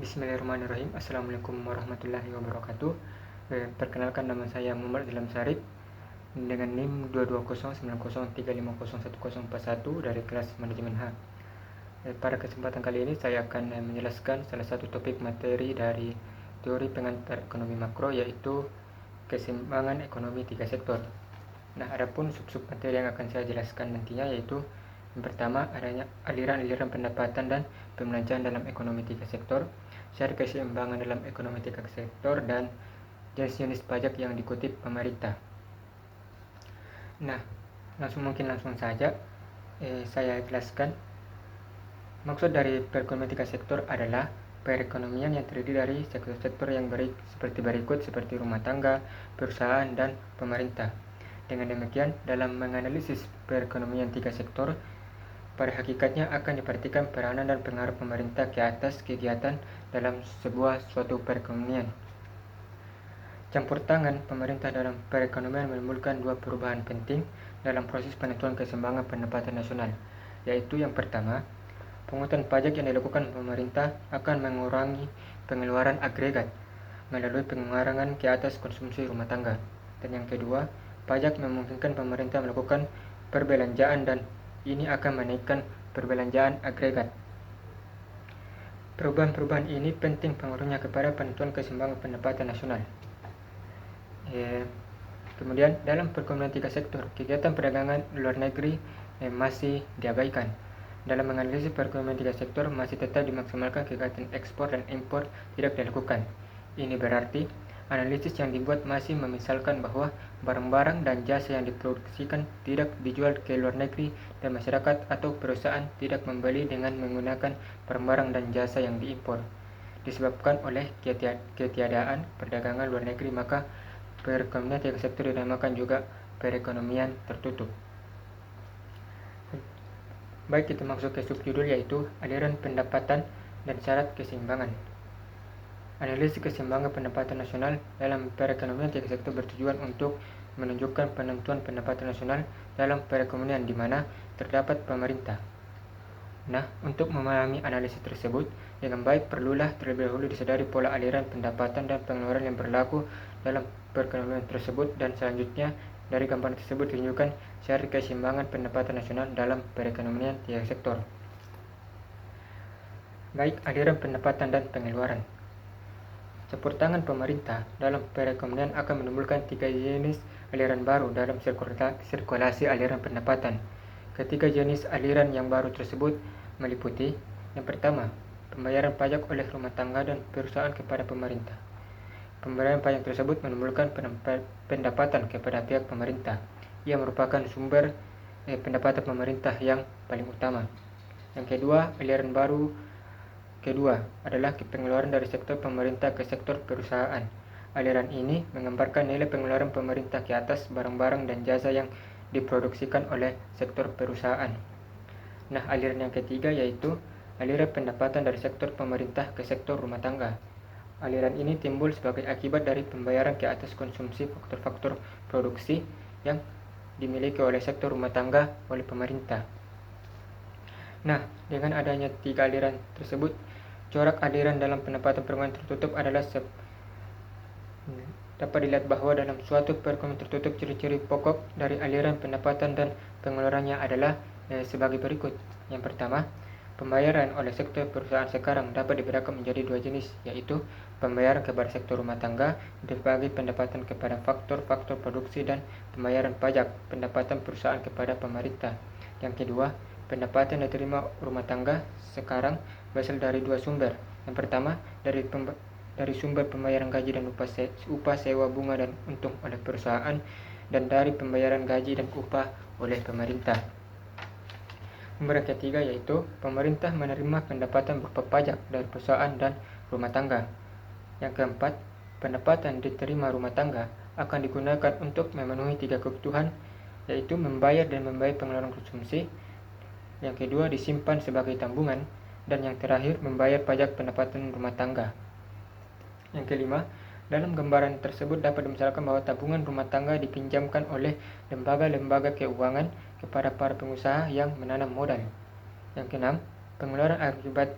Bismillahirrahmanirrahim. Assalamualaikum warahmatullahi wabarakatuh. Perkenalkan, nama saya Muhammad Ilham Sarip dengan NIM 2209035011041 dari kelas Manajemen H. Pada kesempatan kali ini saya akan menjelaskan salah satu topik materi dari teori pengantar ekonomi makro, yaitu keseimbangan ekonomi tiga sektor. Nah, adapun sub-sub materi yang akan saya jelaskan nantinya yaitu yang pertama, adanya aliran-aliran pendapatan dan pembelanjaan dalam ekonomi tiga sektor, secara keseimbangan dalam ekonomi tiga sektor, dan jenis-jenis pajak yang dikutip pemerintah. Nah, langsung saja saya jelaskan. Maksud dari perekonomian tiga sektor adalah perekonomian yang terdiri dari sektor-sektor yang seperti berikut, seperti rumah tangga, perusahaan, dan pemerintah. Dengan demikian, dalam menganalisis perekonomian tiga sektor, pada hakikatnya akan diperhatikan peranan dan pengaruh pemerintah ke atas kegiatan dalam suatu perekonomian. Campur tangan pemerintah dalam perekonomian menimbulkan dua perubahan penting dalam proses penentuan keseimbangan pendapatan nasional, yaitu yang pertama, pungutan pajak yang dilakukan pemerintah akan mengurangi pengeluaran agregat melalui pengurangan ke atas konsumsi rumah tangga. Dan yang kedua, pajak memungkinkan pemerintah melakukan perbelanjaan dan ini akan menaikkan perbelanjaan agregat. Perubahan-perubahan ini penting pengaruhnya kepada penentuan keseimbangan pendapatan nasional. Kemudian dalam perekonomian tiga sektor, kegiatan perdagangan luar negeri masih diabaikan. Dalam menganalisis perekonomian tiga sektor, masih tetap dimaksimalkan kegiatan ekspor dan impor tidak dilakukan. Ini berarti analisis yang dibuat masih memisalkan bahwa barang-barang dan jasa yang diproduksikan tidak dijual ke luar negeri dan masyarakat atau perusahaan tidak membeli dengan menggunakan barang-barang dan jasa yang diimpor. Disebabkan oleh ketiadaan perdagangan luar negeri, maka perekonomian tiga sektor dinamakan juga perekonomian tertutup. Baik, kita masuk ke subjudul, yaitu aliran pendapatan dan syarat keseimbangan. Analisis keseimbangan pendapatan nasional dalam perekonomian tiga sektor bertujuan untuk menunjukkan penentuan pendapatan nasional dalam perekonomian di mana terdapat pemerintah. Nah, untuk memahami analisis tersebut dengan baik, perlulah terlebih dahulu disadari pola aliran pendapatan dan pengeluaran yang berlaku dalam perekonomian tersebut, dan selanjutnya dari gambaran tersebut ditunjukkan syarat keseimbangan pendapatan nasional dalam perekonomian tiga sektor. Baik, aliran pendapatan dan pengeluaran. Campur tangan pemerintah dalam perekonomian akan menimbulkan tiga jenis aliran baru dalam sirkulasi aliran pendapatan. Ketiga jenis aliran yang baru tersebut meliputi: yang pertama, pembayaran pajak oleh rumah tangga dan perusahaan kepada pemerintah. Pembayaran pajak tersebut menimbulkan pendapatan kepada pihak pemerintah. Ia merupakan sumber pendapatan pemerintah yang paling utama. Yang kedua, aliran baru kedua adalah pengeluaran dari sektor pemerintah ke sektor perusahaan. Aliran ini menggambarkan nilai pengeluaran pemerintah ke atas barang-barang dan jasa yang diproduksikan oleh sektor perusahaan. Nah, aliran yang ketiga yaitu aliran pendapatan dari sektor pemerintah ke sektor rumah tangga. Aliran ini timbul sebagai akibat dari pembayaran ke atas konsumsi faktor-faktor produksi yang dimiliki oleh sektor rumah tangga oleh pemerintah. Nah, dengan adanya tiga aliran tersebut, corak aliran dalam pendapatan perekonomian tertutup adalah dapat dilihat bahwa dalam suatu perekonomian tertutup, ciri-ciri pokok dari aliran pendapatan dan pengeluarannya adalah sebagai berikut. Yang pertama, pembayaran oleh sektor perusahaan sekarang dapat dibedakan menjadi dua jenis, yaitu pembayaran kepada sektor rumah tangga dibagi pendapatan kepada faktor-faktor produksi, dan pembayaran pajak pendapatan perusahaan kepada pemerintah. Yang kedua, pendapatan yang diterima rumah tangga sekarang berasal dari dua sumber. Yang pertama, dari sumber pembayaran gaji dan upah sewa bunga dan untung oleh perusahaan, dan dari pembayaran gaji dan upah oleh pemerintah. Sumber yang ketiga yaitu pemerintah menerima pendapatan berupa pajak dari perusahaan dan rumah tangga. Yang keempat, pendapatan diterima rumah tangga akan digunakan untuk memenuhi tiga kebutuhan, yaitu membayar dan membayar pengeluaran konsumsi. Yang kedua, disimpan sebagai tabungan, dan yang terakhir membayar pajak pendapatan rumah tangga. Yang kelima, dalam gambaran tersebut dapat dimisalkan bahwa tabungan rumah tangga dipinjamkan oleh lembaga-lembaga keuangan kepada para pengusaha yang menanam modal. Yang keenam, pengeluaran akibat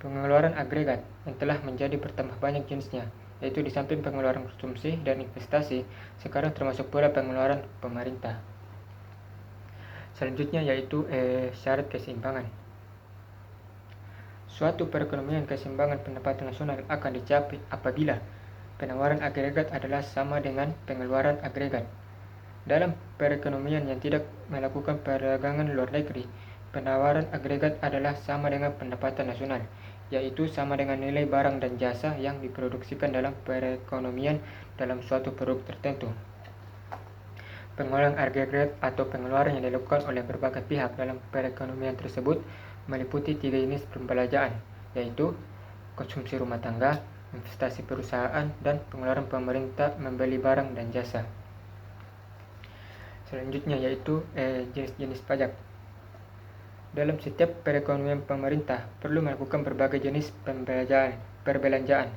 pengeluaran agregat yang telah menjadi bertambah banyak jenisnya, yaitu di samping pengeluaran konsumsi dan investasi, sekarang termasuk pula pengeluaran pemerintah. Selanjutnya yaitu syarat keseimbangan. Suatu perekonomian keseimbangan pendapatan nasional akan dicapai apabila pengeluaran agregat adalah sama dengan pengeluaran agregat. Dalam perekonomian yang tidak melakukan perdagangan luar negeri, pengeluaran agregat adalah sama dengan pendapatan nasional, yaitu sama dengan nilai barang dan jasa yang diproduksikan dalam perekonomian dalam suatu produk tertentu. Pengeluaran agregat atau pengeluaran yang dilakukan oleh berbagai pihak dalam perekonomian tersebut meliputi 3 jenis pembelanjaan, yaitu konsumsi rumah tangga, investasi perusahaan, dan pengeluaran pemerintah membeli barang dan jasa. Selanjutnya yaitu jenis-jenis pajak. Dalam setiap perekonomian pemerintah perlu melakukan berbagai jenis perbelanjaan.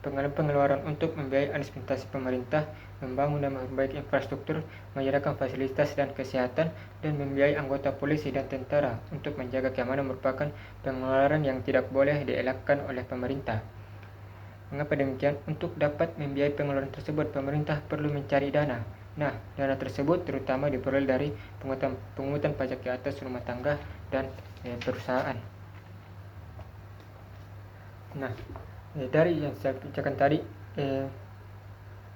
Pengeluaran untuk membiayai administrasi pemerintah, membangun dan memperbaiki infrastruktur, menyediakan fasilitas dan kesehatan, dan membiayai anggota polisi dan tentara untuk menjaga keamanan merupakan pengeluaran yang tidak boleh dielakkan oleh pemerintah. Mengapa demikian? Untuk dapat membiayai pengeluaran tersebut, pemerintah perlu mencari dana. Nah, dana tersebut terutama diperoleh dari pungutan pajak di atas rumah tangga dan perusahaan. Nah, dari yang saya bicarakan tadi,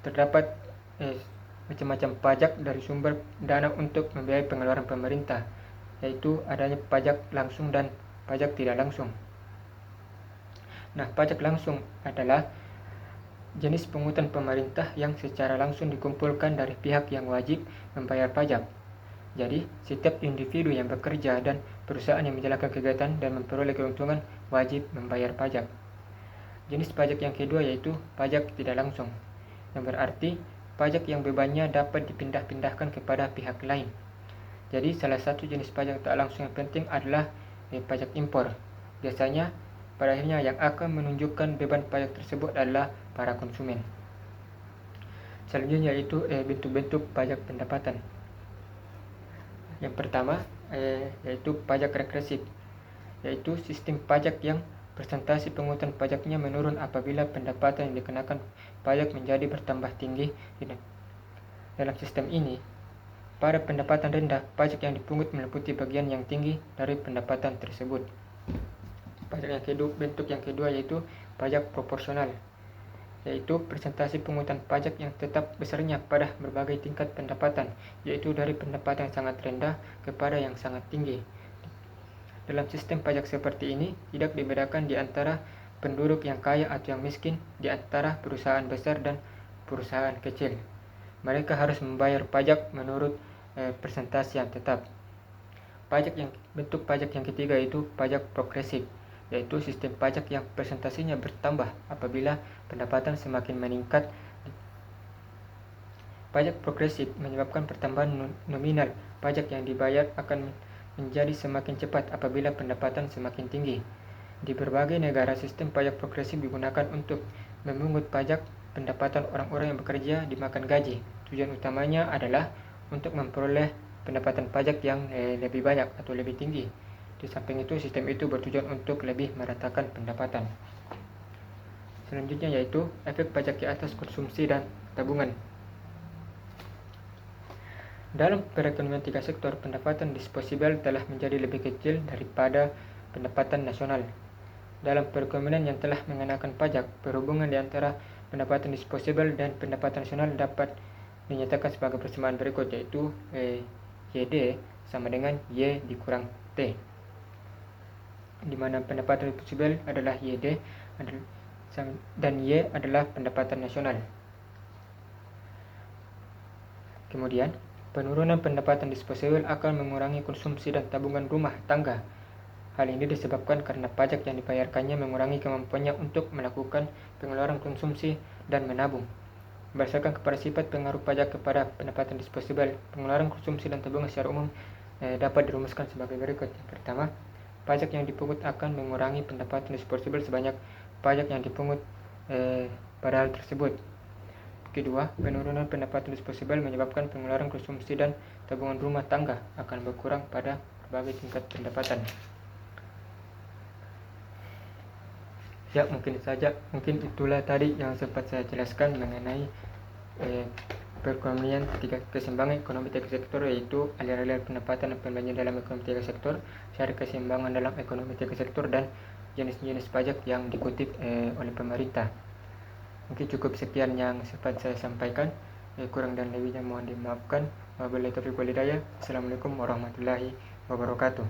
terdapat macam-macam pajak dari sumber dana untuk membiayai pengeluaran pemerintah, yaitu adanya pajak langsung dan pajak tidak langsung. Nah, pajak langsung adalah jenis pungutan pemerintah yang secara langsung dikumpulkan dari pihak yang wajib membayar pajak. Jadi, setiap individu yang bekerja dan perusahaan yang menjalankan kegiatan dan memperoleh keuntungan wajib membayar pajak. Jenis pajak yang kedua yaitu pajak tidak langsung, yang berarti pajak yang bebannya dapat dipindah-pindahkan kepada pihak lain. Jadi, salah satu jenis pajak tak langsung yang penting adalah pajak impor. Biasanya, pada akhirnya yang akan menunjukkan beban pajak tersebut adalah para konsumen. Selanjutnya yaitu bentuk-bentuk pajak pendapatan. Yang pertama yaitu pajak regresif, yaitu sistem pajak yang presentasi pungutan pajaknya menurun apabila pendapatan yang dikenakan pajak menjadi bertambah tinggi. Dalam sistem ini, pada pendapatan rendah, pajak yang dipungut meliputi bagian yang tinggi dari pendapatan tersebut. Bentuk yang kedua yaitu pajak proporsional, yaitu presentasi pungutan pajak yang tetap besarnya pada berbagai tingkat pendapatan, yaitu dari pendapatan yang sangat rendah kepada yang sangat tinggi. Dalam sistem pajak seperti ini, tidak dibedakan di antara penduduk yang kaya atau yang miskin, di antara perusahaan besar dan perusahaan kecil. Mereka harus membayar pajak menurut presentasi yang tetap. Bentuk pajak yang ketiga yaitu pajak progresif, yaitu sistem pajak yang presentasinya bertambah apabila pendapatan semakin meningkat. Pajak progresif menyebabkan pertambahan nominal pajak yang dibayar akan menjadi semakin cepat apabila pendapatan semakin tinggi. Di berbagai negara, sistem pajak progresif digunakan untuk memungut pajak pendapatan orang-orang yang bekerja dimakan gaji. Tujuan utamanya adalah untuk memperoleh pendapatan pajak yang lebih banyak atau lebih tinggi. Di samping itu, sistem itu bertujuan untuk lebih meratakan pendapatan. Selanjutnya yaitu efek pajak di atas konsumsi dan tabungan. Dalam perekonomian 3 sektor, pendapatan disposibel telah menjadi lebih kecil daripada pendapatan nasional. Dalam perekonomian yang telah mengenakan pajak, perhubungan di antara pendapatan disposibel dan pendapatan nasional dapat dinyatakan sebagai persamaan berikut, yaitu YD sama dengan Y dikurang T, di mana pendapatan disposibel adalah YD dan Y adalah pendapatan nasional. Kemudian, penurunan pendapatan disposibel akan mengurangi konsumsi dan tabungan rumah tangga. Hal ini disebabkan karena pajak yang dibayarkannya mengurangi kemampuannya untuk melakukan pengeluaran konsumsi dan menabung. Berdasarkan kepada sifat pengaruh pajak kepada pendapatan disposibel, pengeluaran konsumsi dan tabungan secara umum dapat dirumuskan sebagai berikut. Yang pertama, pajak yang dipungut akan mengurangi pendapatan disposibel sebanyak pajak yang dipungut pada hal tersebut. Kedua, penurunan pendapatan disposibel menyebabkan pengeluaran konsumsi dan tabungan rumah tangga akan berkurang pada berbagai tingkat pendapatan. Ya, mungkin itulah tadi yang sempat saya jelaskan mengenai perekonomian keseimbangan ekonomi tiga sektor, yaitu aliran pendapatan dan pembagian dalam ekonomi tiga sektor, syarat keseimbangan dalam ekonomi tiga sektor, dan jenis-jenis pajak yang dikutip oleh pemerintah. Mungkin cukup sekian yang sempat saya sampaikan. Kurang dan lebihnya mohon dimaafkan. Wabillahi taufiq wal hidayah. Assalamualaikum warahmatullahi wabarakatuh.